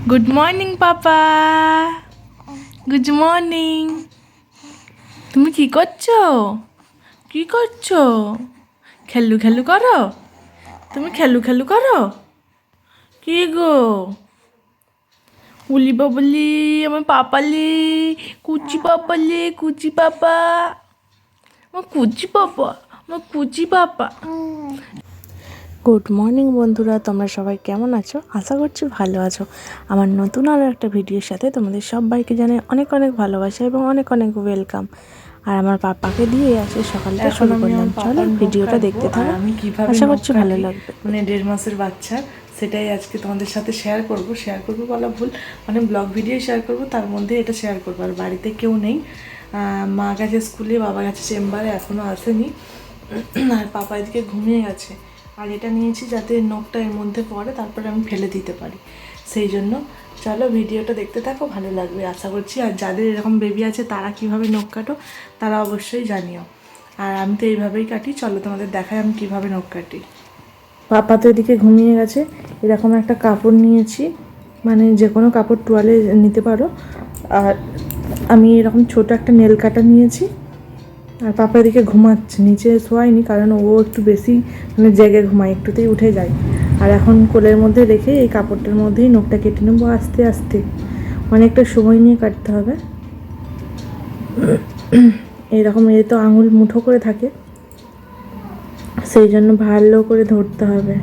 Good morning papa. Good morning. তুমি কি করছো? কি করছো? খেলু খেলু করো? তুমি খেলু খেলু করো? কি গো? উলি বাবলি, আমার পাপালি, কুচি পাপালি, কুচি পাপা, আমার কুচি পাপা, আমার কুচি পাপা। গুড মর্নিং বন্ধুরা, তোমরা সবাই কেমন আছো? আশা করছি ভালো আছো। আমার নতুন আরও একটা ভিডিওর সাথে তোমাদের সবাইকে জানাই অনেক অনেক ভালোবাসা এবং অনেক অনেক ওয়েলকাম। আর আমার পাপাকে দিয়ে আসে সকালটা শুরু করলাম। চলো ভিডিওটা দেখতে থাকো, আমি কিভাবে আশা নখ করছি ভালো কাটি, লাগবে। মানে 1.5 মাসের বাচ্চা, সেটাই আজকে তোমাদের সাথে শেয়ার করব বলা ভুল, মানে ব্লগ ভিডিও শেয়ার করব, তার মধ্যে এটা শেয়ার করবো। আর বাড়িতে কেউ নেই, মা গেছে স্কুলে, বাবা গেছে চেম্বারে, এখনও আসেনি। আর পাপা এদিকে ঘুমিয়ে গেছে। আর এটা নিয়েছি যাতে নখটা এর মধ্যে পড়ে, তারপরে আমি ফেলে দিতে পারি, সেই জন্য। চলো ভিডিওটা দেখতে থাকো, ভালো লাগবে আশা করছি। আর যাদের এরকম বেবি আছে তারা কিভাবে নখ কাটো তারা অবশ্যই জানিও। আর আমি তো এইভাবেই কাটি, চলো তোমাদের দেখাই আমি কিভাবে নখ কাটি। পাপা তো এদিকে ঘুমিয়ে গেছে। এরকম একটা কাপড় নিয়েছি, মানে যে কোনো কাপড় তোয়ালে নিতে পারো। আর আমি এরকম ছোট একটা নেল কাটার নিয়েছি। আর পাপা এদিকে ঘুমাচ্ছে, নিচে শোয়ায়নি, কারণ ও একটু বেশি মানে জেগে ঘুমায়, একটুতেই উঠে যায়। আর এখন কোলের মধ্যে রেখে এই কাপড়টার মধ্যেই নখটা কেটে নেবো আস্তে আস্তে, অনেকটা সময় নিয়ে কাটতে হবে। এইরকম এ তো আঙুল মুঠো করে থাকে, সেই জন্য ভালো করে ধরতে হবে।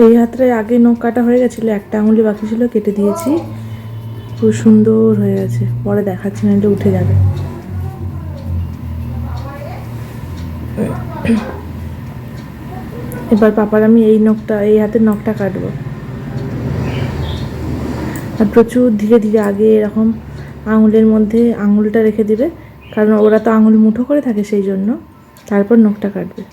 এই হাতটায় আগে নখ কাটা হয়ে গেছিলো, একটা আঙুলি বাকি ছিল, কেটে দিয়েছি। খুব সুন্দর হয়ে গেছে, পরে দেখাচ্ছি, না এটা উঠে যাবে। এবার পাপার আমি এই নখটা, এই হাতের নখটা কাটবো। আর প্রচুর ধীরে ধীরে আগে এরকম আঙুলের মধ্যে আঙুলটা রেখে দিবে, কারণ ওরা তো আঙুল মুঠো করে থাকে, সেই জন্য। তারপর নখটা কাটবে।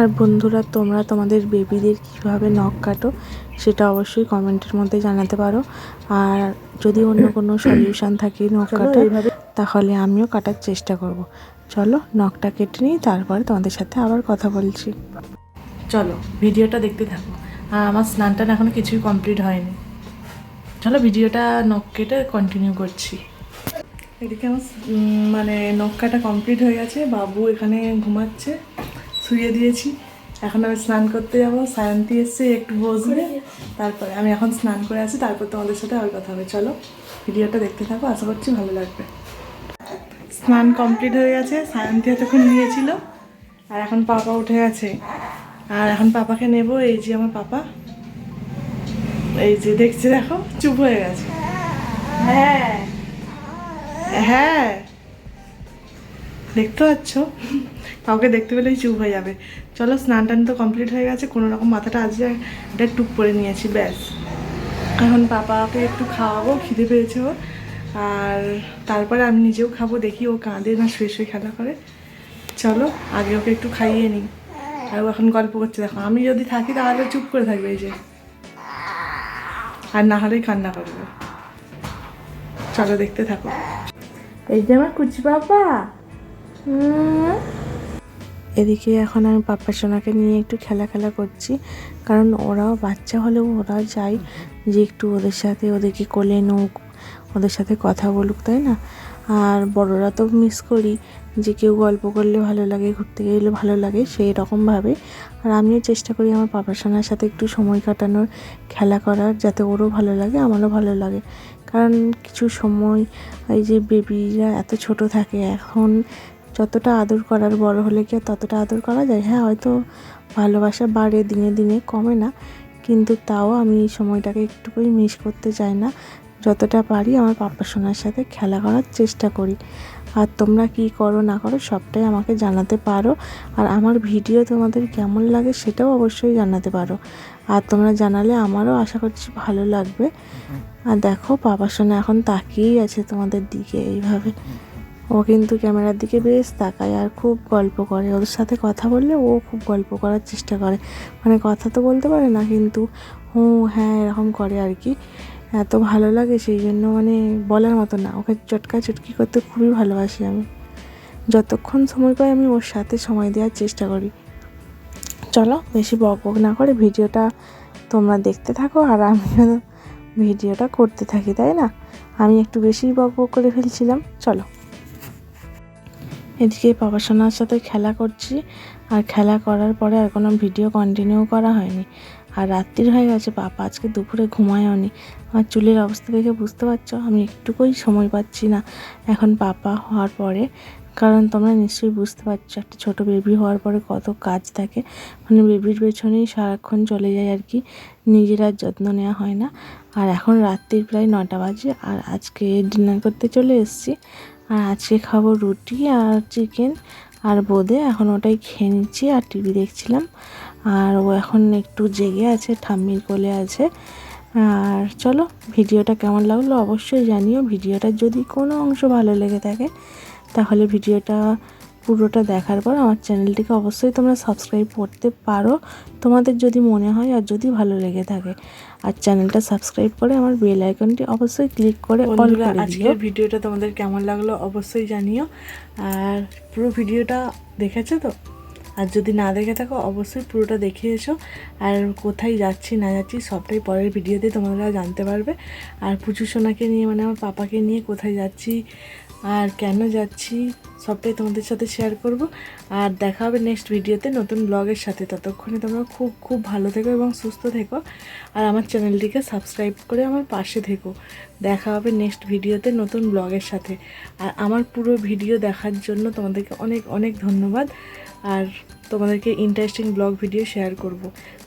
আর বন্ধুরা, তোমরা তোমাদের বেবিদের কীভাবে নখ কাটো সেটা অবশ্যই কমেন্টের মধ্যে জানাতে পারো। আর যদি অন্য কোনো সলিউশন থাকে নখ কাটার, তাহলে আমিও কাটার চেষ্টা করব। চলো নখটা কেটে নিই, তারপরে তোমাদের সাথে আবার কথা বলছি। চলো ভিডিওটা দেখতে থাকো। আর আমার স্নানটা এখনও কিছুই কমপ্লিট হয়নি। চলো ভিডিওটা নখ কেটে কন্টিনিউ করছি। এদিকে আমার মানে নখ কাটা কমপ্লিট হয়ে গেছে। বাবু এখানে ঘুমাচ্ছে, শুয়ে দিয়েছি। এখন আমি স্নান করতে যাবো। সায়ন্তী এসছে, একটু বসবে, তারপরে আমি এখন স্নান করে আসি, তারপর তোমাদের সাথে আর কথা হবে। চলো ভিডিওটা দেখতে থাকো, আশা করছি ভালো লাগবে। স্নান কমপ্লিট হয়ে গেছে, সায়ন্তী এতক্ষণ নিয়েছিল। আর এখন পাপা উঠে গেছে, আর এখন পাপাকে নেব। এই যে আমার পাপা, এই যে দেখছি, দেখো চুপ হয়ে গেছে। হ্যাঁ হ্যাঁ, দেখতে পাচ্ছ, কাউকে দেখতে পেলেই চুপ হয়ে যাবে। চলো স্নান টান তো কমপ্লিট হয়ে গেছে, কোনো রকম মাথাটা আজকে একটা টুক করে নিয়েছি, ব্যাস। এখন পাপাকে একটু খাওয়াবো, খিদে পেয়েছে ওর। আর তারপরে আমি নিজেও খাবো, দেখি ও কাঁদে না শুয়ে শুয়ে খেলা করে। চলো আগে ওকে একটু খাইয়ে নিই। আর ও এখন গল্প করছে, দেখো। আমি যদি থাকি তাহলে চুপ করে থাকবে, এই যে, আর না হলেই কান্না করবে। চলো দেখতে থাকো। এই যে আমার কুচি পাপা। এদিকে এখন আমি পাপ্পা সোনাকে নিয়ে একটু খেলা করছি, কারণ ওরাও বাচ্চা হলেও ওরাও চায় যে একটু ওদের সাথে, ওদেরকে কোলে নুক, ওদের সাথে কথা বলুক, তাই না? আর বড়রা তো মিস করি যে কেউ গল্প করলে ভালো লাগে, ঘুরতে গেলে ভালো লাগে, সেই রকমভাবে। আর আমিও চেষ্টা করি আমার পাপা সোনার সাথে একটু সময় কাটানোর, খেলা করার, যাতে ওরও ভালো লাগে, আমারও ভালো লাগে। কারণ কিছু সময় এই যে বেবিরা এত ছোট থাকে, এখন যতটা আদর করার, বড় হলে কি ততটা আদর করা যায়? হ্যাঁ, হয়তো ভালোবাসা বাড়ে, দিনে দিনে কমে না, কিন্তু তাও আমি এই সময়টাকে একটুকুই মিস করতে চাই না। যতটা পারি আমার পাপা সোনার সাথে খেলা করার চেষ্টা করি। আর তোমরা কি করো না করো সবটাই আমাকে জানাতে পারো। আর আমার ভিডিও তোমাদের কেমন লাগে সেটাও অবশ্যই জানাতে পারো। আর তোমরা জানালে আমারও আশা করছি ভালো লাগবে। আর দেখো পাপার সঙ্গে এখন তাকিয়েই আছে তোমাদের দিকে এইভাবে। ও কিন্তু ক্যামেরার দিকে বেশ তাকায় আর খুব গল্প করে। ওর সাথে কথা বললে ও খুব গল্প করার চেষ্টা করে, মানে কথা তো বলতে পারে না কিন্তু হ্যাঁ এরকম করে আর কি। এত ভালো লাগে সেই জন্য মানে বলার মতো না। ওকে চটকা চটকি করতে খুবই ভালোবাসি আমি। যতক্ষণ সময় পাই আমি ওর সাথে সময় দেওয়ার চেষ্টা করি। চলো বেশি বক বক না করে ভিডিওটা তোমরা দেখতে থাকো আর আমিও ভিডিওটা করতে থাকি, তাই না? আমি একটু বেশি বক বক করে ফেলছিলাম। চলো, এদিকে পাপা সোনার সাথে খেলা করছি। আর খেলা করার পরে আর কোনো ভিডিও কন্টিনিউ করা হয়নি। আর রাত্রির হয়ে গেছে, পাপা আজকে দুপুরে ঘুমায়ওনি। আমার চুলের অবস্থা দেখে বুঝতে পারছো আমি একটুকুই সময় পাচ্ছি না এখন পাপা হওয়ার পরে। কারণ তোমরা নিশ্চয়ই বুঝতে পারছো একটা ছোটো বেবি হওয়ার পরে কত কাজ থাকে, মানে বেবির পেছনেই সারাক্ষণ চলে যায় আর কি, নিজের আর যত্ন নেওয়া হয় না। আর এখন রাত্রির প্রায় 9টা বাজে আর আজকে ডিনার করতে চলে এসেছি। আর আজকে খাবো রুটি আর চিকেন আর বোঁদে। এখন ওটাই খেয়ে নিচ্ছি আর টিভি দেখছিলাম। আর ও এখন একটু জেগে আছে, ঠাম্মির কোলে আছে। আর চলো, ভিডিওটা কেমন লাগলো অবশ্যই জানিও। ভিডিওটার যদি কোনো অংশ ভালো লেগে থাকে তাহলে ভিডিওটা পুরোটা দেখার পর আমার চ্যানেলটিকে অবশ্যই তোমরা সাবস্ক্রাইব করতে পারো তোমাদের যদি মনে হয় আর যদি ভালো লেগে থাকে। আর চ্যানেলটা সাবস্ক্রাইব করে আমার বেল আইকনটি অবশ্যই ক্লিক করে অল করে দিও। আজকের ভিডিওটা তোমাদের কেমন লাগলো অবশ্যই জানিও। আর পুরো ভিডিওটা দেখেছো তো? আর যদি না দেখে থাকো অবশ্যই পুরোটা দেখে এসো। আর কোথায় যাচ্ছি না যাচ্ছি সবটাই পরের ভিডিওতে তোমরা জানতে পারবে। আর পুচু সোনাকে নিয়ে মানে আমার পাপাকে নিয়ে কোথায় যাচ্ছি আর কেন যাচ্ছি সবটাই তোমাদের সাথে শেয়ার করব। আর দেখা হবে নেক্সট ভিডিওতে নতুন ব্লগের সাথে। ততক্ষণে তোমরা খুব খুব ভালো থেকো এবং সুস্থ থেকো। আর আমার চ্যানেলটিকে সাবস্ক্রাইব করে আমার পাশে থেকো। দেখা হবে নেক্সট ভিডিওতে নতুন ব্লগের সাথে। আর আমার পুরো ভিডিও দেখার জন্য তোমাদেরকে অনেক অনেক ধন্যবাদ। আর তোমাদেরকে ইন্টারেস্টিং ব্লগ ভিডিও শেয়ার করব,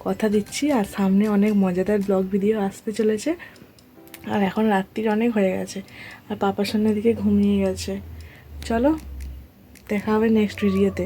কথা দিচ্ছি। আর সামনে অনেক মজাদার ব্লগ ভিডিও আসতে চলেছে। আর এখন রাত্রির অনেক হয়ে গেছে আর পাপার সামনের দিকে ঘুমিয়ে গেছে। চলো দেখা হবে নেক্সট ভিডিওতে।